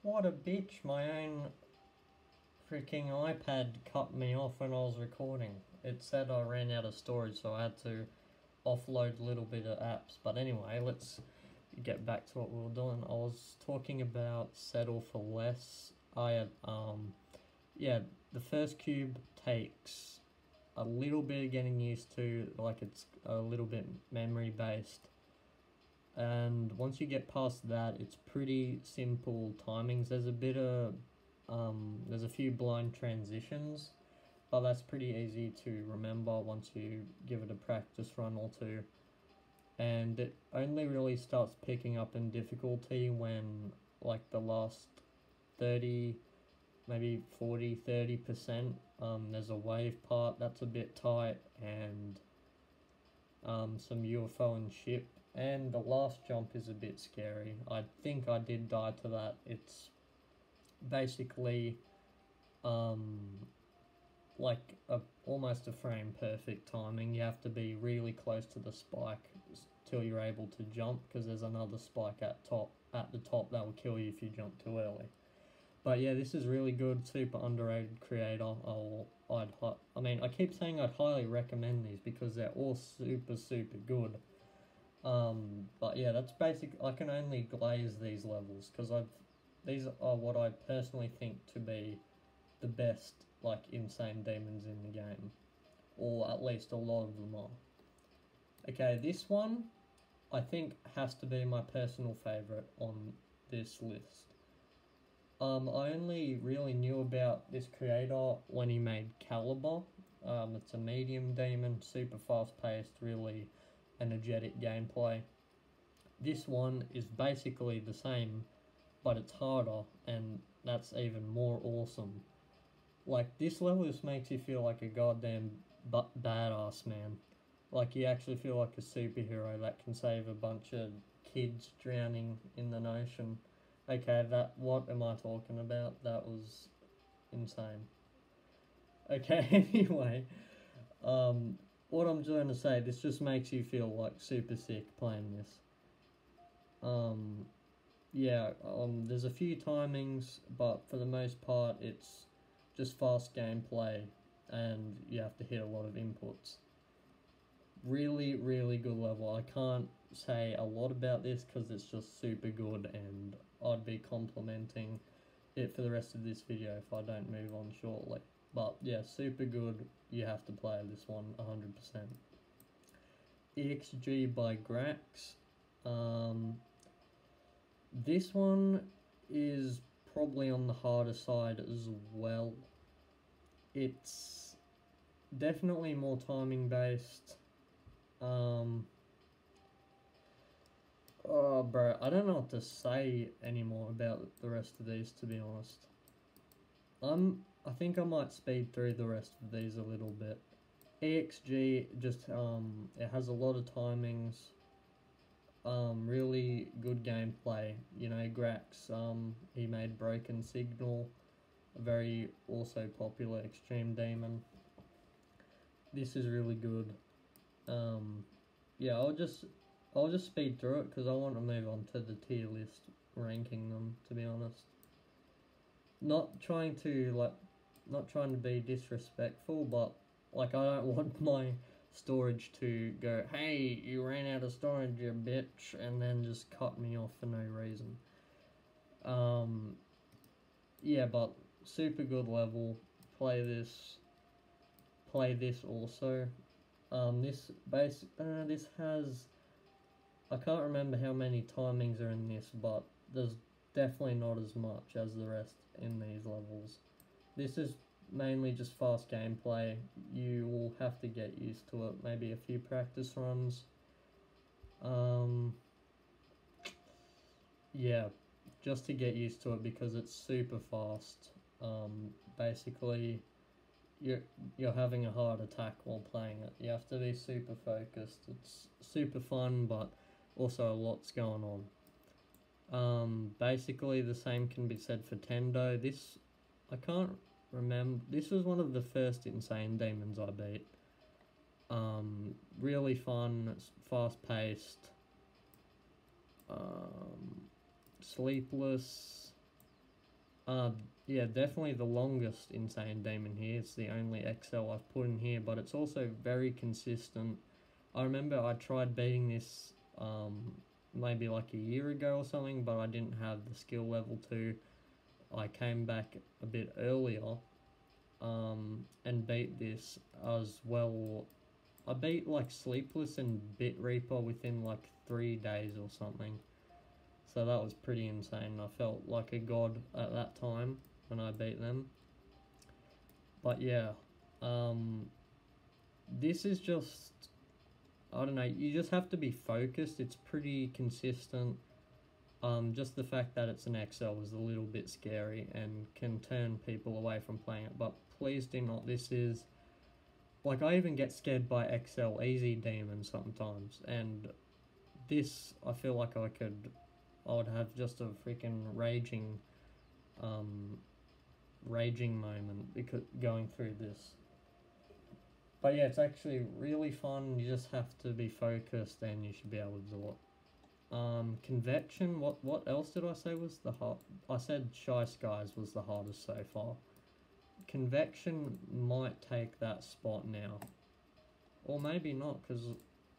What a bitch, my own freaking iPad cut me off when I was recording. It said I ran out of storage, so I had to offload a little bit of apps. But anyway, let's get back to what we were doing. I was talking about settle for less. Yeah, the first cube takes a little bit of getting used to, like it's a little bit memory based. And once you get past that, it's pretty simple timings. There's a few blind transitions, but that's pretty easy to remember once you give it a practice run or two. And it only really starts picking up in difficulty when, like, the last 30, maybe 40, 30%, there's a wave part that's a bit tight, and some UFO and ship. And the last jump is a bit scary. I think I did die to that. It's basically like almost a frame perfect timing. You have to be really close to the spike till you're able to jump, because there's another spike at the top that will kill you if you jump too early. But yeah, this is really good, super underrated creator. I keep saying I'd highly recommend these because they're all super good. But yeah, that's basic. I can only glaze these levels because these are what I personally think to be the best, like, insane demons in the game, or at least a lot of them are. Okay, this one I think has to be my personal favorite on this list. I only really knew about this creator when he made Caliber. It's a medium demon, super fast paced, really energetic gameplay. This one is basically the same, but it's harder, and that's even more awesome. Like, this level just makes you feel like a goddamn badass, man. Like, you actually feel like a superhero that can save a bunch of kids drowning in the ocean. Okay, what am I talking about? That was insane. Okay, anyway, what I'm trying to say, this just makes you feel like super sick playing this. There's a few timings, but for the most part, it's just fast gameplay, and you have to hit a lot of inputs. Really good level. I can't say a lot about this because it's just super good, and I'd be complimenting it for the rest of this video if I don't move on shortly. But yeah, super good. You have to play this one 100%. EXG by Grax. This one is probably on the harder side as well. It's definitely more timing based. Oh, bro, I don't know what to say anymore about the rest of these, to be honest. I think I might speed through the rest of these a little bit. EXG just it has a lot of timings. Really good gameplay. You know, Grax, he made Broken Signal, a very also popular extreme demon. This is really good. Yeah, I'll just speed through it because I want to move on to the tier list, ranking them, to be honest. Not trying to be disrespectful, but like, I don't want my storage to go, hey, you ran out of storage, you bitch, and then just cut me off for no reason. Yeah, but super good level. Play this also. This has, I can't remember how many timings are in this, but there's definitely not as much as the rest in these levels. This is mainly just fast gameplay. You will have to get used to it, maybe a few practice runs. Yeah, just to get used to it because it's super fast. Basically, you're having a heart attack while playing it. You have to be super focused. It's super fun, but also a lot's going on. Basically the same can be said for Tendo. This, I can't remember, this was one of the first insane demons I beat. Really fun, fast paced. Sleepless. Yeah, definitely the longest Insane Demon here. It's the only XL I've put in here, but it's also very consistent. I remember I tried beating this maybe like a year ago or something, but I didn't have the skill level to. I came back a bit earlier and beat this as well. I beat like Sleepless and Bit Reaper within like 3 days or something. So that was pretty insane. I felt like a god at that time when I beat them. But yeah, this is just, I don't know, you just have to be focused. It's pretty consistent. Just the fact that it's an XL is a little bit scary and can turn people away from playing it. But please do not. This is, like, I even get scared by XL Easy Demons sometimes. And this, I feel like I would have just a freaking raging moment because going through this. But yeah, it's actually really fun. You just have to be focused and you should be able to do it. Convection, what else did I say was the hard? I said Shy Skies was the hardest so far. Convection might take that spot now. Or maybe not, because,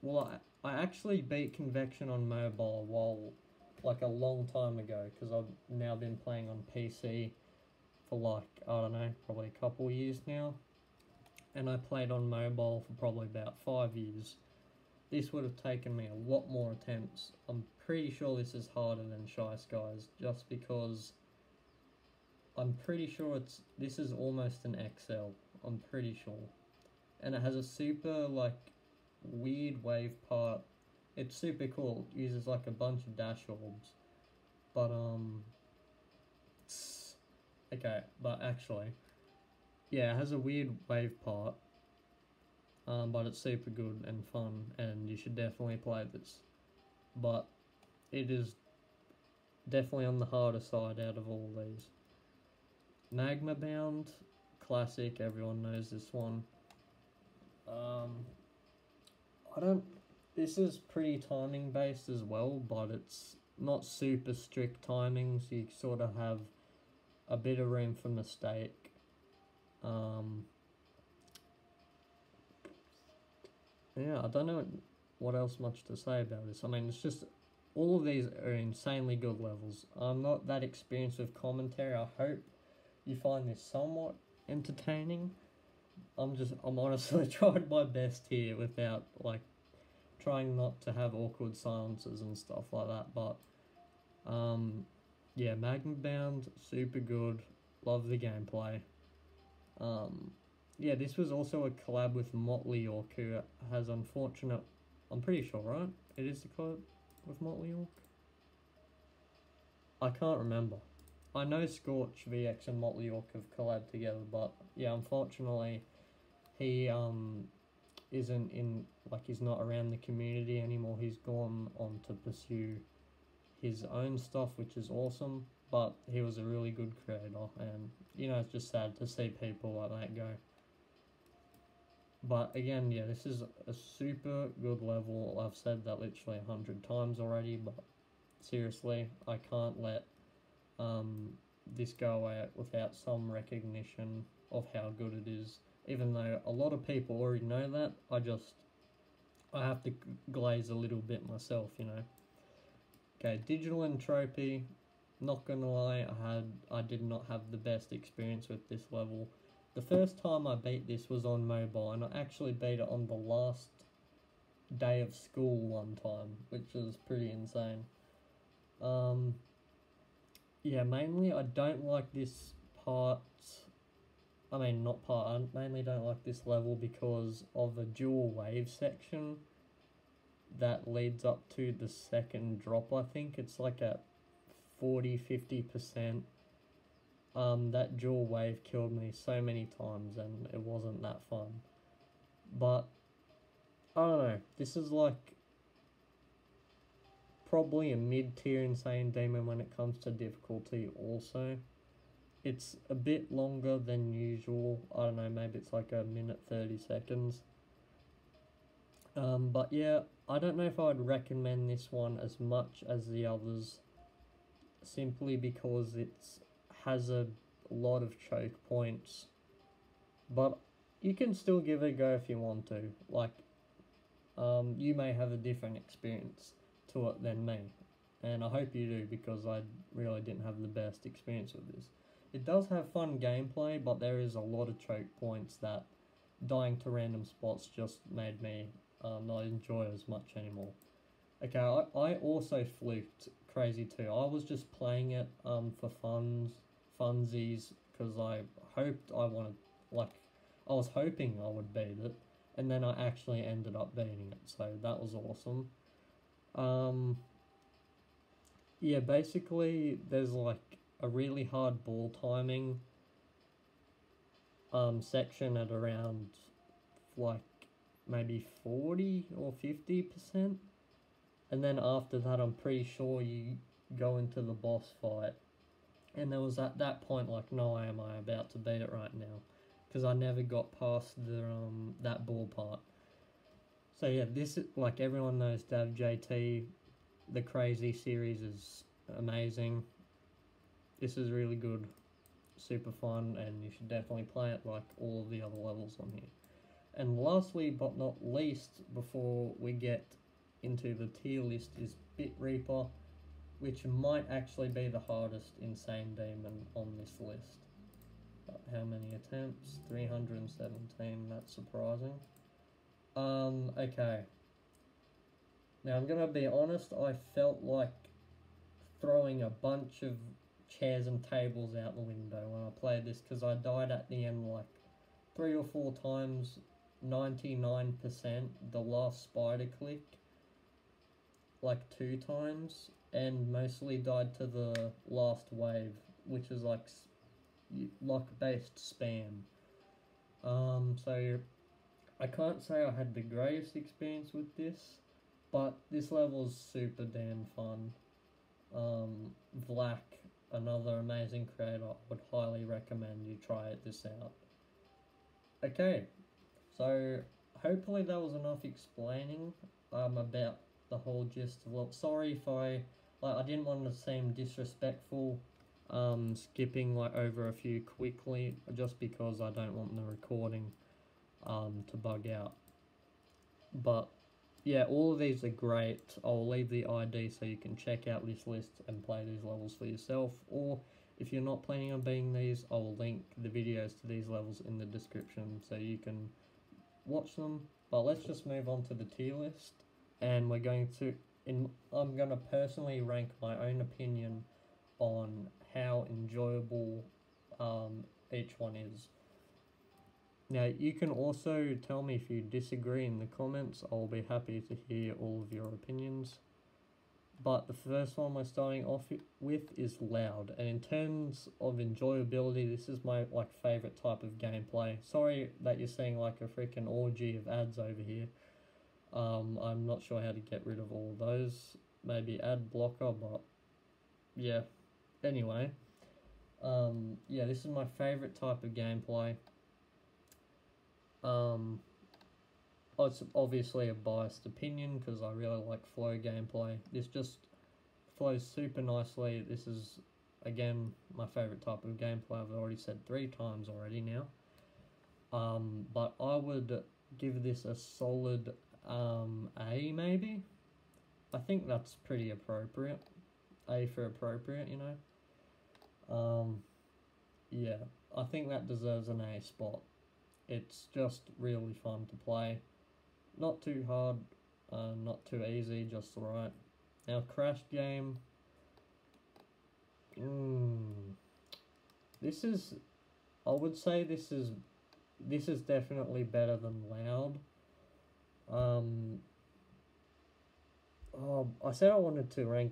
well, I actually beat Convection on mobile while, like, a long time ago, because I've now been playing on PC for, like, I don't know, probably a couple years now. And I played on mobile for probably about 5 years. This would have taken me a lot more attempts. I'm pretty sure this is harder than Shy Skies, just because I'm pretty sure this is almost an XL. I'm pretty sure. And it has a super, like, weird wave part. It's super cool. It uses, like, a bunch of dash orbs. But, okay, but actually, yeah, it has a weird wave part. But it's super good and fun, and you should definitely play this. But it is definitely on the harder side out of all these. Magma Bound, classic, everyone knows this one. This is pretty timing based as well, but it's not super strict timings. You sort of have a bit of room for mistake. Yeah, I don't know what else much to say about this. I mean, it's just, all of these are insanely good levels. I'm not that experienced with commentary. I hope you find this somewhat entertaining. I'm honestly trying my best here without, like, trying not to have awkward silences and stuff like that. But, yeah, Magma Bound, super good. Love the gameplay. Yeah, this was also a collab with Motley York, who has unfortunate... I'm pretty sure, right? It is the collab with Motley York? I can't remember. I know Scorch, VX, and Motley York have collabed together, but yeah, unfortunately, he isn't in... like, he's not around the community anymore. He's gone on to pursue his own stuff, which is awesome, but he was a really good creator, and, you know, it's just sad to see people like that go. But again, yeah, this is a super good level. I've said that literally 100 times already, but seriously, I can't let this go out without some recognition of how good it is. Even though a lot of people already know that, I have to glaze a little bit myself, you know. Okay, Digital Entropy, not gonna lie, I did not have the best experience with this level. The first time I beat this was on mobile, and I actually beat it on the last day of school one time, which was pretty insane. Yeah, mainly I don't like this part. I mean, not part, I mainly don't like this level because of a dual wave section that leads up to the second drop, I think. It's like at 40-50%. That dual wave killed me so many times and it wasn't that fun. But, I don't know, this is like probably a mid-tier Insane Demon when it comes to difficulty also. It's a bit longer than usual. I don't know, maybe it's like a minute 30 seconds. But yeah, I don't know if I would recommend this one as much as the others, simply because it's has a lot of choke points, but you can still give it a go if you want to. Like, you may have a different experience to it than me, and I hope you do, because I really didn't have the best experience with this. It does have fun gameplay, but there is a lot of choke points that dying to random spots just made me not enjoy as much anymore. Okay, I also fluked Crazy 2. I was just playing it for funsies, because I was hoping I would beat it, and then I actually ended up beating it, so that was awesome. Yeah, basically there's like a really hard ball timing section at around like maybe 40 or 50%, and then after that I'm pretty sure you go into the boss fight. And there was at that point like, no, am I about to beat it right now, because I never got past the that ball part. So yeah, this is like, everyone knows DavJT. The Crazy series is amazing. This is really good, super fun, and you should definitely play it like all of the other levels on here. And lastly but not least, before we get into the tier list, is Bit Reaper, which might actually be the hardest insane demon on this list. But how many attempts? 317, that's surprising. Okay. Now I'm gonna be honest, I felt like throwing a bunch of chairs and tables out the window when I played this, because I died at the end like 3 or 4 times, 99%, the last spider click like 2 times, and mostly died to the last wave, which is like luck-based spam. So I can't say I had the greatest experience with this, but this level is super damn fun. Vlak, another amazing creator, I would highly recommend you try this out. Okay, so hopefully that was enough explaining about the whole gist of it. Sorry if I didn't want to seem disrespectful, skipping like over a few quickly, just because I don't want the recording to bug out. But yeah, all of these are great. I'll leave the ID so you can check out this list and play these levels for yourself, or if you're not planning on being these, I will link the videos to these levels in the description so you can watch them. But let's just move on to the tier list, and we're going to I'm going to personally rank my own opinion on how enjoyable each one is. Now, you can also tell me if you disagree in the comments. I'll be happy to hear all of your opinions. But the first one we're starting off with is Loud. And in terms of enjoyability, this is my favorite type of gameplay. Sorry that you're seeing like a freaking orgy of ads over here. I'm not sure how to get rid of all of those. Maybe ad blocker, but yeah. Anyway, yeah, this is my favorite type of gameplay. It's obviously a biased opinion because I really like flow gameplay. This just flows super nicely. This is, again, my favorite type of gameplay. I've already said 3 times already now. But I would give this a solid A, maybe. I think that's pretty appropriate. A for appropriate, you know. Yeah, I think that deserves an A spot. It's just really fun to play. Not too hard, not too easy, just right. Now, Crash Game. This is, I would say this is definitely better than Loud. I said I wanted to rank